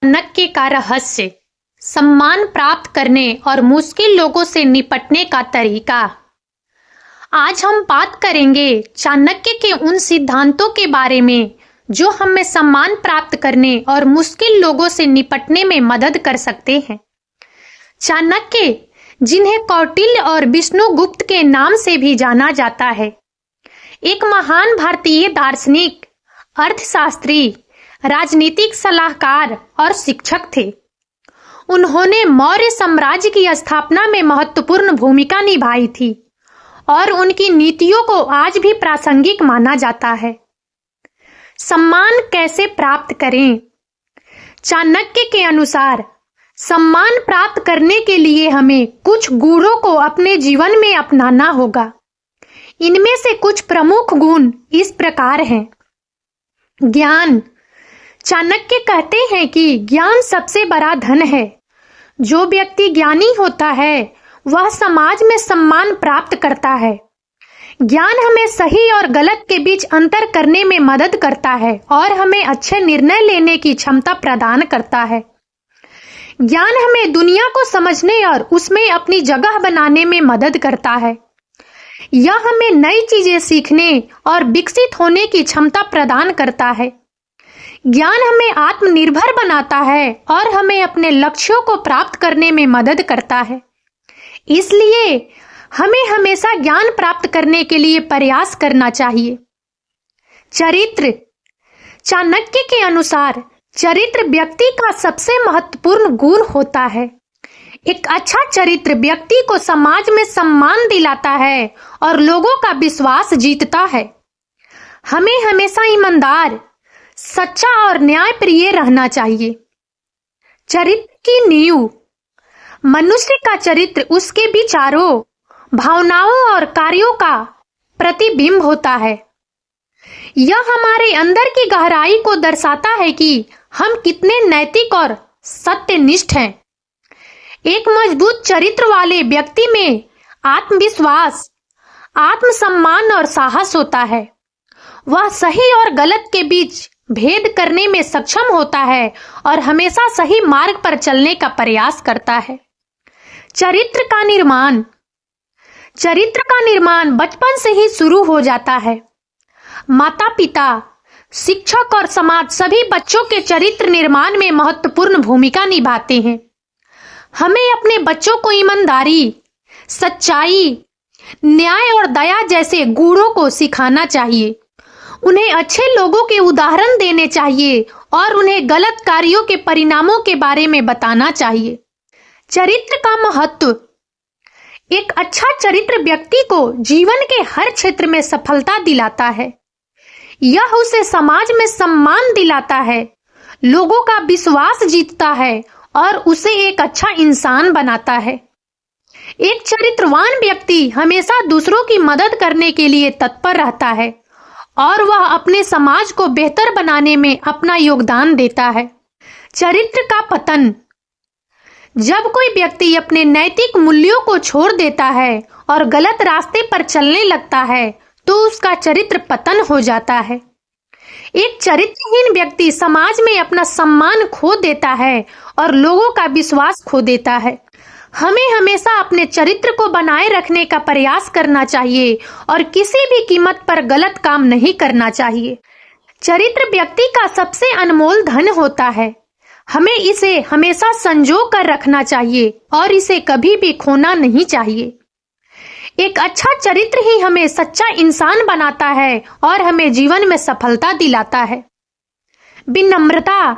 चाणक्य का रहस्य, सम्मान प्राप्त करने और मुश्किल लोगों से निपटने का तरीका। आज हम बात करेंगे चाणक्य के उन सिद्धांतों के बारे में जो हमें सम्मान प्राप्त करने और मुश्किल लोगों से निपटने में मदद कर सकते हैं। चाणक्य, जिन्हें कौटिल्य और विष्णुगुप्त के नाम से भी जाना जाता है, एक महान भारतीय दार्शनिक, अर्थशास्त्री, राजनीतिक सलाहकार और शिक्षक थे। उन्होंने मौर्य साम्राज्य की स्थापना में महत्वपूर्ण भूमिका निभाई थी और उनकी नीतियों को आज भी प्रासंगिक माना जाता है। सम्मान कैसे प्राप्त करें? चाणक्य के अनुसार सम्मान प्राप्त करने के लिए हमें कुछ गुणों को अपने जीवन में अपनाना होगा। इनमें से कुछ प्रमुख गुण इस प्रकार हैं। ज्ञान। चाणक्य कहते हैं कि ज्ञान सबसे बड़ा धन है। जो व्यक्ति ज्ञानी होता है वह समाज में सम्मान प्राप्त करता है। ज्ञान हमें सही और गलत के बीच अंतर करने में मदद करता है और हमें अच्छे निर्णय लेने की क्षमता प्रदान करता है। ज्ञान हमें दुनिया को समझने और उसमें अपनी जगह बनाने में मदद करता है। यह हमें नई चीजें सीखने और विकसित होने की क्षमता प्रदान करता है। ज्ञान हमें आत्मनिर्भर बनाता है और हमें अपने लक्ष्यों को प्राप्त करने में मदद करता है। इसलिए हमें हमेशा ज्ञान प्राप्त करने के लिए प्रयास करना चाहिए। चरित्र। चाणक्य के अनुसार चरित्र व्यक्ति का सबसे महत्वपूर्ण गुण होता है। एक अच्छा चरित्र व्यक्ति को समाज में सम्मान दिलाता है और लोगों का विश्वास जीतता है। हमें हमेशा ईमानदार, सच्चा और न्यायप्रिय रहना चाहिए। चरित्र की नींव। मनुष्य का चरित्र उसके विचारों, भावनाओं और कार्यों का प्रतिबिंब होता है। यह हमारे अंदर की गहराई को दर्शाता है कि हम कितने नैतिक और सत्यनिष्ठ हैं। एक मजबूत चरित्र वाले व्यक्ति में आत्मविश्वास, आत्मसम्मान और साहस होता है। वह सही और गलत के बीच भेद करने में सक्षम होता है और हमेशा सही मार्ग पर चलने का प्रयास करता है। चरित्र का निर्माण। चरित्र का निर्माण बचपन से ही शुरू हो जाता है। माता पिता, शिक्षक और समाज सभी बच्चों के चरित्र निर्माण में महत्वपूर्ण भूमिका निभाते हैं। हमें अपने बच्चों को ईमानदारी, सच्चाई, न्याय और दया जैसे गुणों को सिखाना चाहिए। उन्हें अच्छे लोगों के उदाहरण देने चाहिए और उन्हें गलत कार्यों के परिणामों के बारे में बताना चाहिए। चरित्र का महत्व। एक अच्छा चरित्र व्यक्ति को जीवन के हर क्षेत्र में सफलता दिलाता है। यह उसे समाज में सम्मान दिलाता है, लोगों का विश्वास जीतता है और उसे एक अच्छा इंसान बनाता है। एक चरित्रवान व्यक्ति हमेशा दूसरों की मदद करने के लिए तत्पर रहता है और वह अपने समाज को बेहतर बनाने में अपना योगदान देता है। चरित्र का पतन। जब कोई व्यक्ति अपने नैतिक मूल्यों को छोड़ देता है और गलत रास्ते पर चलने लगता है तो उसका चरित्र पतन हो जाता है। एक चरित्रहीन व्यक्ति समाज में अपना सम्मान खो देता है और लोगों का विश्वास खो देता है। हमें हमेशा अपने चरित्र को बनाए रखने का प्रयास करना चाहिए और किसी भी कीमत पर गलत काम नहीं करना चाहिए। चरित्र व्यक्ति का सबसे अनमोल धन होता है। हमें इसे हमेशा संजो कर रखना चाहिए और इसे कभी भी खोना नहीं चाहिए। एक अच्छा चरित्र ही हमें सच्चा इंसान बनाता है और हमें जीवन में सफलता दिलाता है। विनम्रता।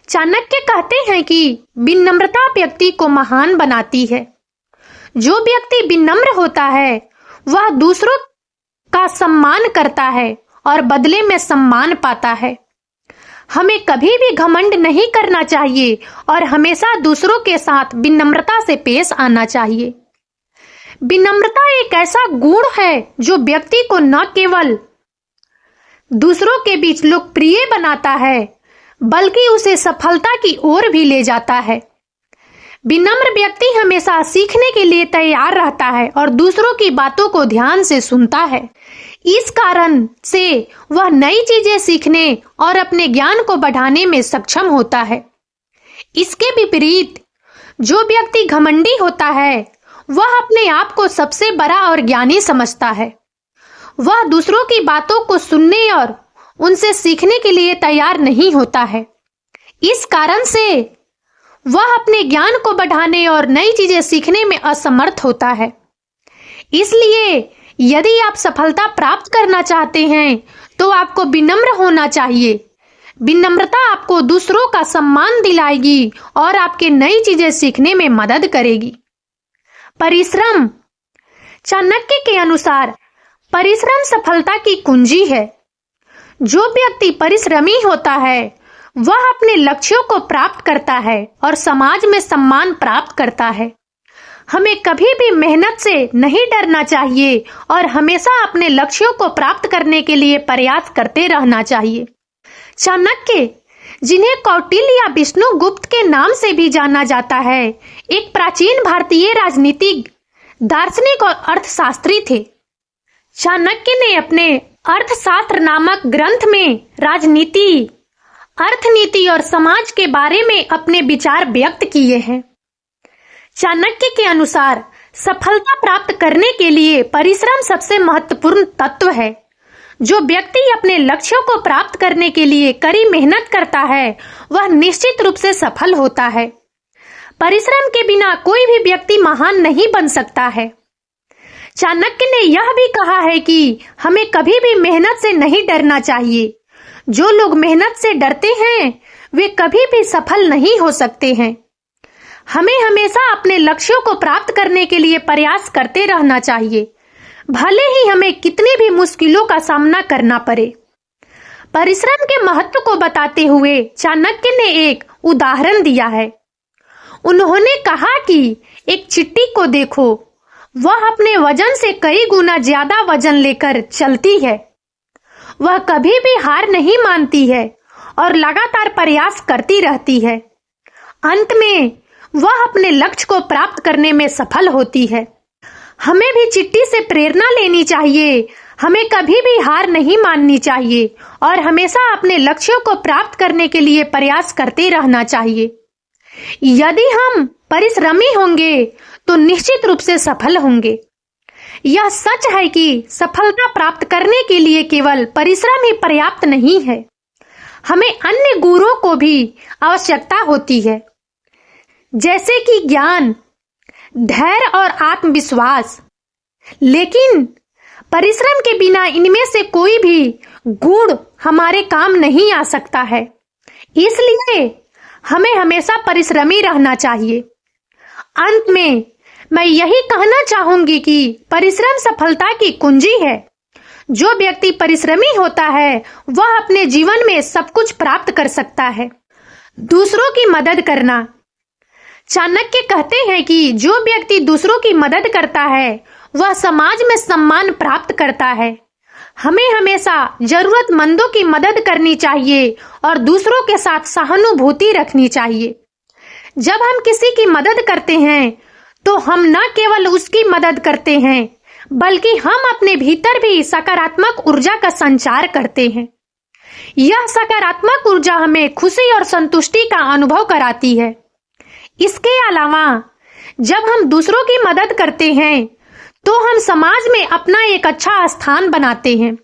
चाणक्य कहते हैं कि विनम्रता व्यक्ति को महान बनाती है। जो व्यक्ति विनम्र होता है वह दूसरों का सम्मान करता है और बदले में सम्मान पाता है। हमें कभी भी घमंड नहीं करना चाहिए और हमेशा दूसरों के साथ विनम्रता से पेश आना चाहिए। विनम्रता एक ऐसा गुण है जो व्यक्ति को न केवल दूसरों के बीच लोकप्रिय बनाता है बल्कि उसे सफलता की ओर भी ले जाता है। विनम्र व्यक्ति हमेशा सीखने के लिए तैयार रहता है और दूसरों की बातों को ध्यान से सुनता है। इस कारण से वह नई चीजें सीखने और अपने ज्ञान को बढ़ाने में सक्षम होता है। इसके विपरीत जो व्यक्ति घमंडी होता है वह अपने आप को सबसे बड़ा और ज्ञानी समझता है। वह दूसरों की बातों को सुनने और उनसे सीखने के लिए तैयार नहीं होता है। इस कारण से वह अपने ज्ञान को बढ़ाने और नई चीजें सीखने में असमर्थ होता है। इसलिए यदि आप सफलता प्राप्त करना चाहते हैं तो आपको विनम्र होना चाहिए। विनम्रता आपको दूसरों का सम्मान दिलाएगी और आपके नई चीजें सीखने में मदद करेगी। परिश्रम। चाणक्य के अनुसार परिश्रम सफलता की कुंजी है। जो व्यक्ति परिश्रमी होता है वह अपने लक्ष्यों को प्राप्त करता है और समाज में सम्मान प्राप्त करता है। हमें कभी भी मेहनत से नहीं डरना चाहिए और हमेशा अपने लक्ष्यों को प्राप्त करने के लिए प्रयास करते रहना चाहिए। चाणक्य, जिन्हें कौटिल्य या विष्णुगुप्त के नाम से भी जाना जाता है, एक प्राचीन भारतीय राजनीतिक, दार्शनिक और अर्थशास्त्री थे। चाणक्य ने अपने अर्थशास्त्र नामक ग्रंथ में राजनीति, अर्थनीति और समाज के बारे में अपने विचार व्यक्त किए हैं। चाणक्य के अनुसार सफलता प्राप्त करने के लिए परिश्रम सबसे महत्वपूर्ण तत्व है। जो व्यक्ति अपने लक्ष्यों को प्राप्त करने के लिए कड़ी मेहनत करता है वह निश्चित रूप से सफल होता है। परिश्रम के बिना कोई भी व्यक्ति महान नहीं बन सकता है। चाणक्य ने यह भी कहा है कि हमें कभी भी मेहनत से नहीं डरना चाहिए। जो लोग मेहनत से डरते हैं वे कभी भी सफल नहीं हो सकते हैं। हमें हमेशा अपने लक्ष्यों को प्राप्त करने के लिए प्रयास करते रहना चाहिए, भले ही हमें कितनी भी मुश्किलों का सामना करना पड़े। परिश्रम के महत्व को बताते हुए चाणक्य ने एक उदाहरण दिया है। उन्होंने कहा कि एक चींटी को देखो, वह अपने वजन से कई गुना ज्यादा वजन लेकर चलती है। वह कभी भी हार नहीं मानती है और लगातार प्रयास करती रहती है। अंत में वह अपने लक्ष्य को प्राप्त करने में सफल होती है। हमें भी चींटी से प्रेरणा लेनी चाहिए। हमें कभी भी हार नहीं माननी चाहिए और हमेशा अपने लक्ष्यों को प्राप्त करने के लिए प्रयास करते रहना चाहिए। यदि हम परिश्रमी होंगे तो निश्चित रूप से सफल होंगे। यह सच है कि सफलता प्राप्त करने के लिए केवल परिश्रम ही पर्याप्त नहीं है। हमें अन्य गुणों को भी आवश्यकता होती है, जैसे कि ज्ञान, धैर्य और आत्मविश्वास। लेकिन परिश्रम के बिना इनमें से कोई भी गुण हमारे काम नहीं आ सकता है। इसलिए हमें हमेशा परिश्रमी रहना चाहिए। अंत में मैं यही कहना चाहूंगी कि परिश्रम सफलता की कुंजी है। जो व्यक्ति परिश्रमी होता है वह अपने जीवन में सब कुछ प्राप्त कर सकता है। दूसरों की मदद करना। चाणक्य कहते हैं कि जो व्यक्ति दूसरों की मदद करता है वह समाज में सम्मान प्राप्त करता है। हमें हमेशा जरूरतमंदों की मदद करनी चाहिए और दूसरों के साथ सहानुभूति रखनी चाहिए। जब हम किसी की मदद करते हैं तो हम न केवल उसकी मदद करते हैं बल्कि हम अपने भीतर भी सकारात्मक ऊर्जा का संचार करते हैं। यह सकारात्मक ऊर्जा हमें खुशी और संतुष्टि का अनुभव कराती है। इसके अलावा जब हम दूसरों की मदद करते हैं तो हम समाज में अपना एक अच्छा स्थान बनाते हैं।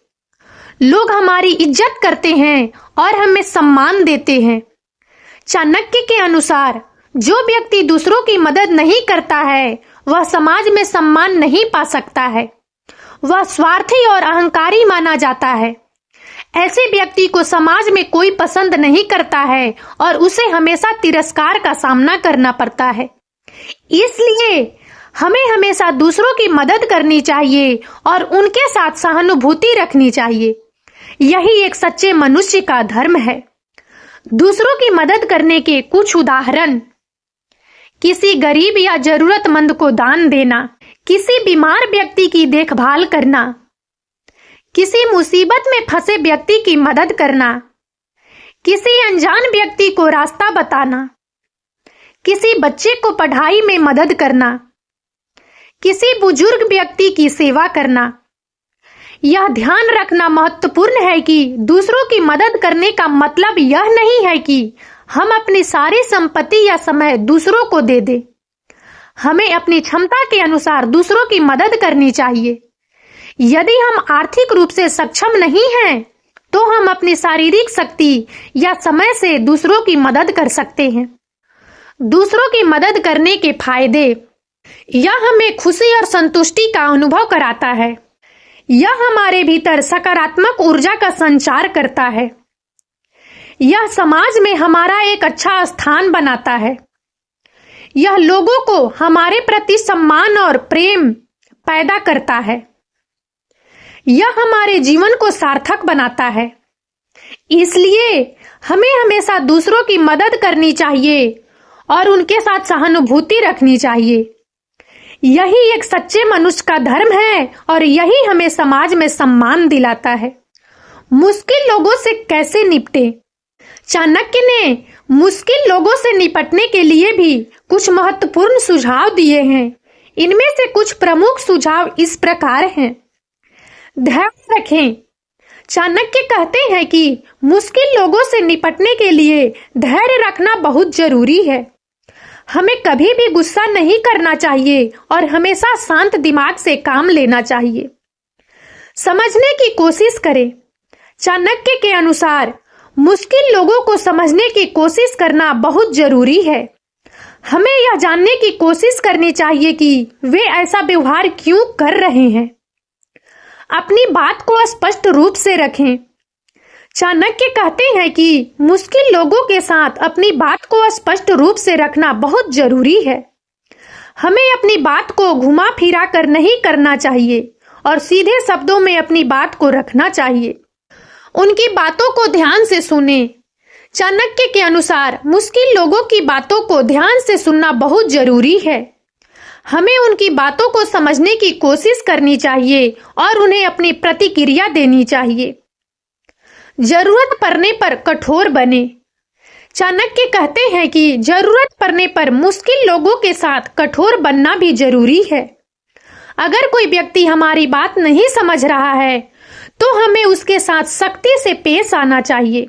लोग हमारी इज्जत करते हैं और हमें सम्मान देते हैं। चाणक्य के अनुसार जो व्यक्ति दूसरों की मदद नहीं करता है वह समाज में सम्मान नहीं पा सकता है। वह स्वार्थी और अहंकारी माना जाता है। ऐसे व्यक्ति को समाज में कोई पसंद नहीं करता है और उसे हमेशा तिरस्कार का सामना करना पड़ता है। इसलिए हमें हमेशा दूसरों की मदद करनी चाहिए और उनके साथ सहानुभूति रखनी चाहिए। यही एक सच्चे मनुष्य का धर्म है। दूसरों की मदद करने के कुछ उदाहरण: किसी गरीब या जरूरतमंद को दान देना, किसी बीमार व्यक्ति की देखभाल करना, किसी मुसीबत में फंसे व्यक्ति की मदद करना, किसी अनजान व्यक्ति को रास्ता बताना, किसी बच्चे को पढ़ाई में मदद करना, किसी बुजुर्ग व्यक्ति की सेवा करना। यह ध्यान रखना महत्वपूर्ण है कि दूसरों की मदद करने का मतलब यह नहीं है कि हम अपनी सारी संपत्ति या समय दूसरों को दे दें। हमें अपनी क्षमता के अनुसार दूसरों की मदद करनी चाहिए। यदि हम आर्थिक रूप से सक्षम नहीं हैं, तो हम अपनी शारीरिक शक्ति या समय से दूसरों की मदद कर सकते हैं। दूसरों की मदद करने के फायदे: यह हमें खुशी और संतुष्टि का अनुभव कराता है। यह हमारे भीतर सकारात्मक ऊर्जा का संचार करता है। यह समाज में हमारा एक अच्छा स्थान बनाता है। यह लोगों को हमारे प्रति सम्मान और प्रेम पैदा करता है। यह हमारे जीवन को सार्थक बनाता है। इसलिए हमें हमेशा दूसरों की मदद करनी चाहिए और उनके साथ सहानुभूति रखनी चाहिए। यही एक सच्चे मनुष्य का धर्म है और यही हमें समाज में सम्मान दिलाता है। मुश्किल लोगों से कैसे निपटें? चाणक्य ने मुश्किल लोगों से निपटने के लिए भी कुछ महत्वपूर्ण सुझाव दिए हैं। इनमें से कुछ प्रमुख सुझाव इस प्रकार हैं। धैर्य रखें। चाणक्य कहते हैं कि मुश्किल लोगों से निपटने के लिए धैर्य रखना बहुत जरूरी है। हमें कभी भी गुस्सा नहीं करना चाहिए और हमेशा शांत दिमाग से काम लेना चाहिए। समझने की कोशिश करें। चाणक्य के अनुसार मुश्किल लोगों को समझने की कोशिश करना बहुत जरूरी है। हमें यह जानने की कोशिश करनी चाहिए कि वे ऐसा व्यवहार क्यों कर रहे हैं। अपनी बात को स्पष्ट रूप से रखें। चाणक्य कहते हैं कि मुश्किल लोगों के साथ अपनी बात को स्पष्ट रूप से रखना बहुत जरूरी है। हमें अपनी बात को घुमा फिरा कर नहीं करना चाहिए और सीधे शब्दों में अपनी बात को रखना चाहिए। उनकी बातों को ध्यान से सुनें। चाणक्य के अनुसार मुश्किल लोगों की बातों को ध्यान से सुनना बहुत जरूरी है। हमें उनकी बातों को समझने की कोशिश करनी चाहिए और उन्हें अपनी प्रतिक्रिया देनी चाहिए। जरूरत पड़ने पर कठोर बने। चाणक्य कहते हैं कि जरूरत पड़ने पर मुश्किल लोगों के साथ कठोर बनना भी जरूरी है। अगर कोई व्यक्ति हमारी बात नहीं समझ रहा है, तो हमें उसके साथ सख्ती से पेश आना चाहिए।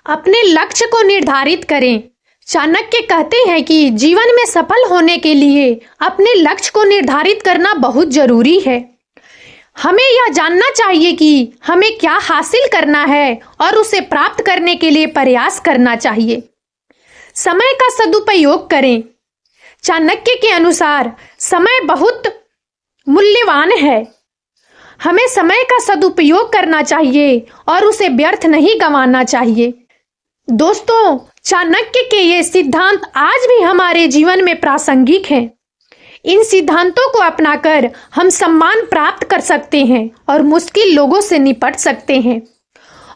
अपने लक्ष्य को निर्धारित करें। चाणक्य कहते हैं कि जीवन में सफल होने के लिए अपने लक्ष्य को निर्धारित करना बहुत जरूरी है। हमें यह जानना चाहिए कि हमें क्या हासिल करना है और उसे प्राप्त करने के लिए प्रयास करना चाहिए। समय का सदुपयोग करें। चाणक्य के अनुसार समय बहुत मूल्यवान है। हमें समय का सदुपयोग करना चाहिए और उसे व्यर्थ नहीं गंवाना चाहिए। दोस्तों, चाणक्य के ये सिद्धांत आज भी हमारे जीवन में प्रासंगिक हैं। इन सिद्धांतों को अपनाकर हम सम्मान प्राप्त कर सकते हैं और मुश्किल लोगों से निपट सकते हैं।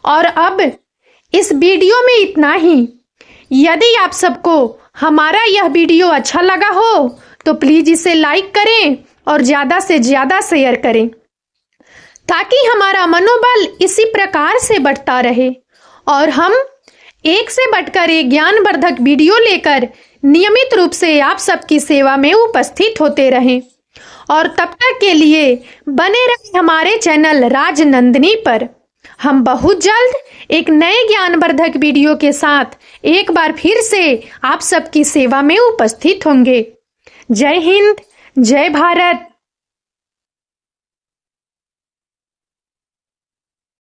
और अब इस वीडियो में इतना ही। यदि आप सबको हमारा यह वीडियो अच्छा लगा हो तो प्लीज इसे लाइक करें और ज्यादा से ज्यादा शेयर करें, ताकि हमारा मनोबल इसी प्रकार से बढ़ता रहे और हम एक से बढ़कर एक ज्ञानवर्धक वीडियो लेकर नियमित रूप से आप सबकी सेवा में उपस्थित होते रहें। और तब तक के लिए बने रहें हमारे चैनल राजनंदिनी पर। हम बहुत जल्द एक नए ज्ञानवर्धक वीडियो के साथ एक बार फिर से आप सबकी सेवा में उपस्थित होंगे। जय हिंद, जय भारत।